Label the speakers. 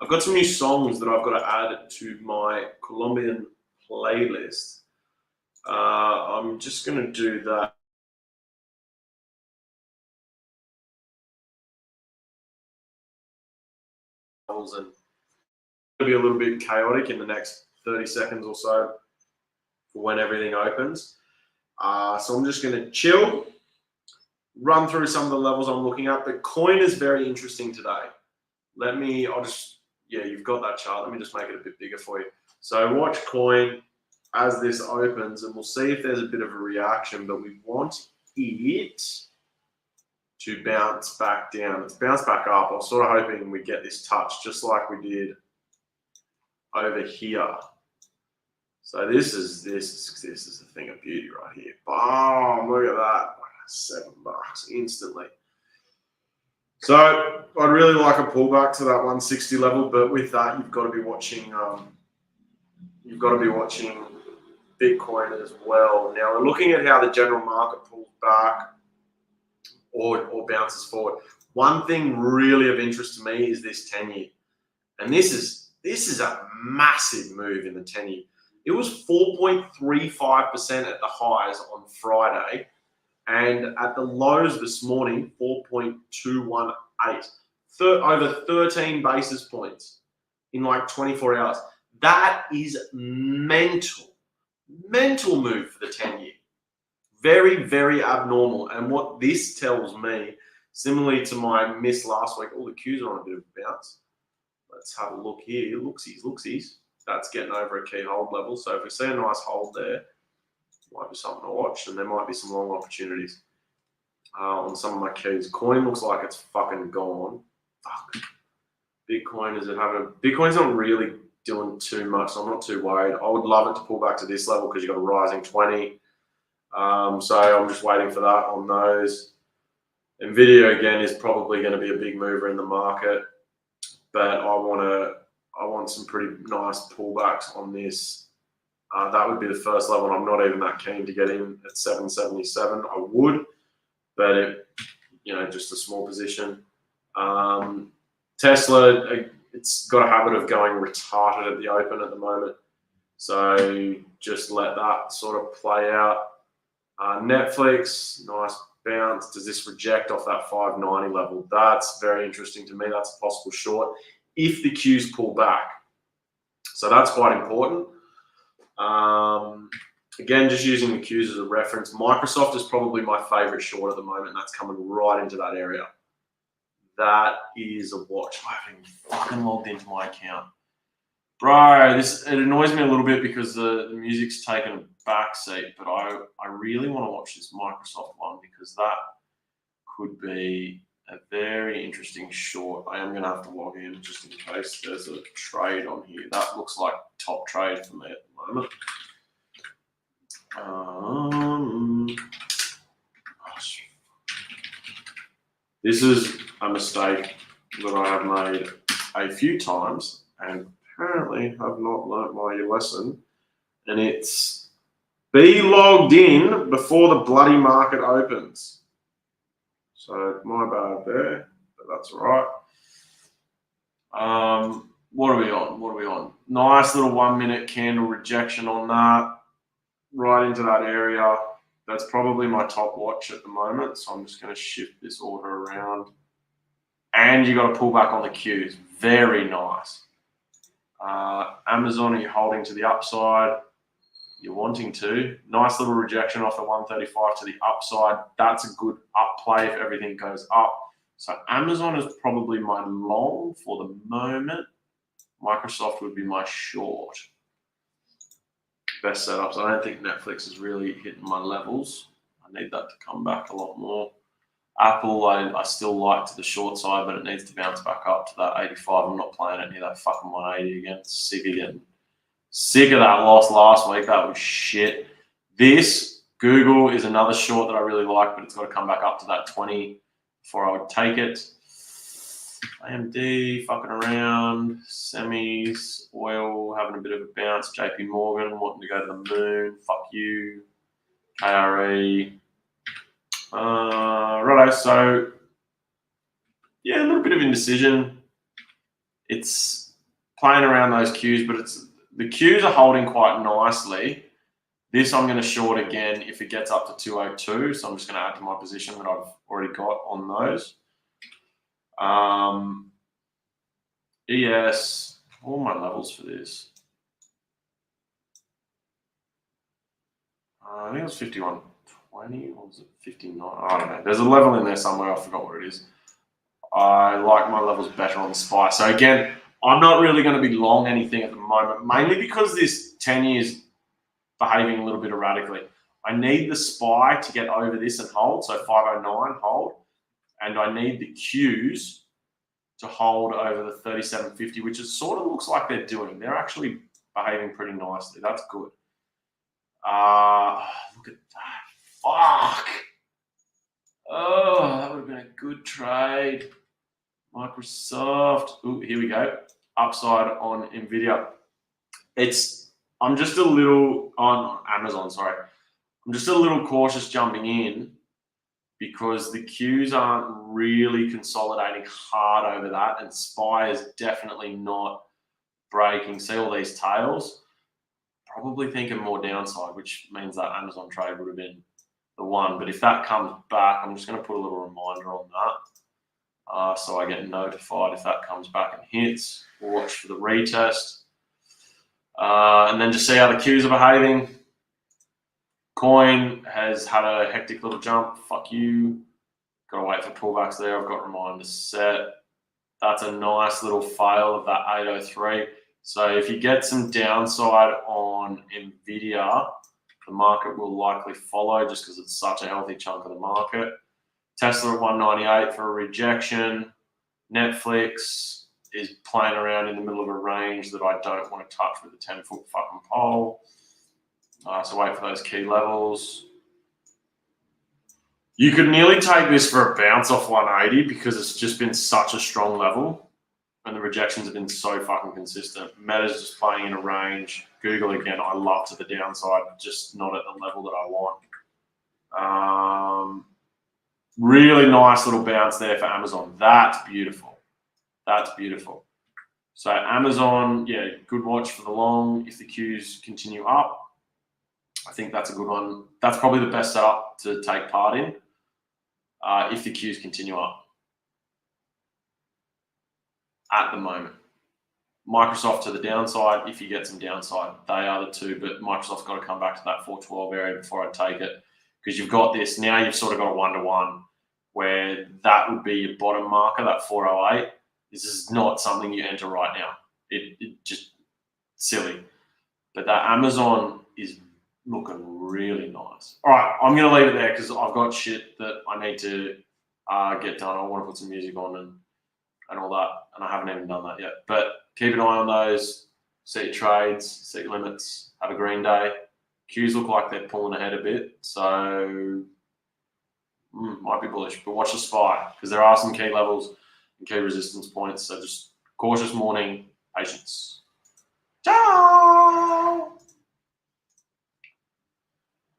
Speaker 1: I've got some new songs that I've got to add to my Colombian playlist. I'm just going to do that. And it'll be a little bit chaotic in the next 30 seconds or so for when everything opens. So I'm just going to chill, run through some of the levels I'm looking at. But coin is very interesting today. You've got that chart. Let me just make it a bit bigger for you. So watch coin as this opens, and we'll see if there's a bit of a reaction, but we want it to bounce back down. It's bounced back up. I was sort of hoping we'd get this touch just like we did over here. So this is a thing of beauty right here. Boom, look at that. $7 instantly. So I'd really like a pullback to that 160 level, but with that, you've got to be watching Bitcoin as well. Now we're looking at how the general market pulls back or bounces forward. One thing really of interest to me is this 10-year. And this is a massive move in the 10-year. It was 4.35% at the highs on Friday, and at the lows this morning, 4.218. Over 13 basis points in like 24 hours. That is mental move for the 10-year. Very, very abnormal. And what this tells me, similarly to my miss last week, all the Qs are on a bit of a bounce. Let's have a look here. Looksies. That's getting over a key hold level. So if we see a nice hold there, might be something to watch, and there might be some long opportunities on some of my keys. Coin looks like it's fucking gone. Fuck. Bitcoin's not really doing too much, so I'm not too worried. I would love it to pull back to this level because you've got a rising 20. So I'm just waiting for that on those. NVDA again is probably going to be a big mover in the market, but I want some pretty nice pullbacks on this. That would be the first level, and I'm not even that keen to get in at 777. I would, but just a small position. Tesla, it's got a habit of going retarded at the open at the moment, so just let that sort of play out. Netflix, nice bounce. Does this reject off that 590 level? That's very interesting to me. That's a possible short if the Qs pull back. So that's quite important. Again, just using the Qs as a reference, Microsoft is probably my favorite short at the moment. That's coming right into that area. That is a watch. I haven't even fucking logged into my account. Bro, it annoys me a little bit because the music's taken a backseat, but I really want to watch this Microsoft one because that could be a very interesting short. I am going to have to log in just in case there's a trade on here. That looks like top trade for me at the moment. This is a mistake that I have made a few times and apparently have not learnt my lesson, and it's be logged in before the bloody market opens. So my bad there, but that's all right. What are we on? Nice little 1 minute candle rejection on that, right into that area. That's probably my top watch at the moment, so I'm just going to shift this order around. And you got to pull back on the Qs. Very nice. Amazon, are you holding to the upside? You're wanting to. Nice little rejection off the 135 to the upside. That's a good up play if everything goes up. So Amazon is probably my long for the moment. Microsoft would be my short. Best setups. I don't think Netflix is really hitting my levels. I need that to come back a lot more. Apple, I still like to the short side, but it needs to bounce back up to that 85. I'm not playing it near that fucking 180 again. Sick of that loss last week. That was shit. This Google is another short that I really like, but it's got to come back up to that 20 before I would take it. AMD fucking around, semis, oil having a bit of a bounce, JP Morgan wanting to go to the moon, fuck you, KRE. Righto, so yeah, a little bit of indecision. It's playing around those Qs, but the Qs are holding quite nicely. This I'm going to short again if it gets up to 202. So I'm just going to add to my position that I've already got on those. ES, all my levels for this. I think it was 51.20 or was it 59? I don't know. There's a level in there somewhere. I forgot what it is. I like my levels better on the SPY. So again, I'm not really going to be long anything at the moment, mainly because this 10 years behaving a little bit erratically. I need the SPY to get over this and hold, so 509 hold, and I need the Qs to hold over the 37.50, which it sort of looks like they're doing. They're actually behaving pretty nicely. That's good. Look at that. Fuck. Oh, that would have been a good trade. Microsoft. Ooh, here we go. Upside on NVIDIA. I'm just a little on Amazon, sorry. I'm just a little cautious jumping in because the Qs aren't really consolidating hard over that, and SPY is definitely not breaking. See all these tails? Probably thinking more downside, which means that Amazon trade would have been the one. But if that comes back, I'm just going to put a little reminder on that so I get notified if that comes back and hits. We'll watch for the retest. And then just see how the Qs are behaving. Coin has had a hectic little jump. Fuck you. Got to wait for pullbacks there. I've got reminders set. That's a nice little fail of that 803. So if you get some downside on NVIDIA, the market will likely follow just because it's such a healthy chunk of the market. Tesla at 198 for a rejection. Netflix is playing around in the middle of a range that I don't want to touch with a 10-foot fucking pole. So wait for those key levels. You could nearly take this for a bounce off 180 because it's just been such a strong level and the rejections have been so fucking consistent. Meta's just playing in a range. Google, again, I love to the downside, just not at the level that I want. Really nice little bounce there for Amazon. That's beautiful. That's beautiful. So Amazon, yeah, good watch for the long. If the Qs continue up, I think that's a good one. That's probably the best setup to take part in if the Qs continue up at the moment. Microsoft to the downside, if you get some downside, they are the two, but Microsoft's got to come back to that 412 area before I take it because you've got this. Now you've sort of got a 1-to-1 where that would be your bottom marker, that 408. This is not something you enter right now. It just silly. But that Amazon is looking really nice. All right, I'm going to leave it there because I've got shit that I need to get done. I want to put some music on and all that, and I haven't even done that yet. But keep an eye on those. Set your trades, set your limits. Have a green day. Qs look like they're pulling ahead a bit, so might be bullish. But watch the SPY because there are some key levels and key resistance points. So just cautious morning, patience. Ciao.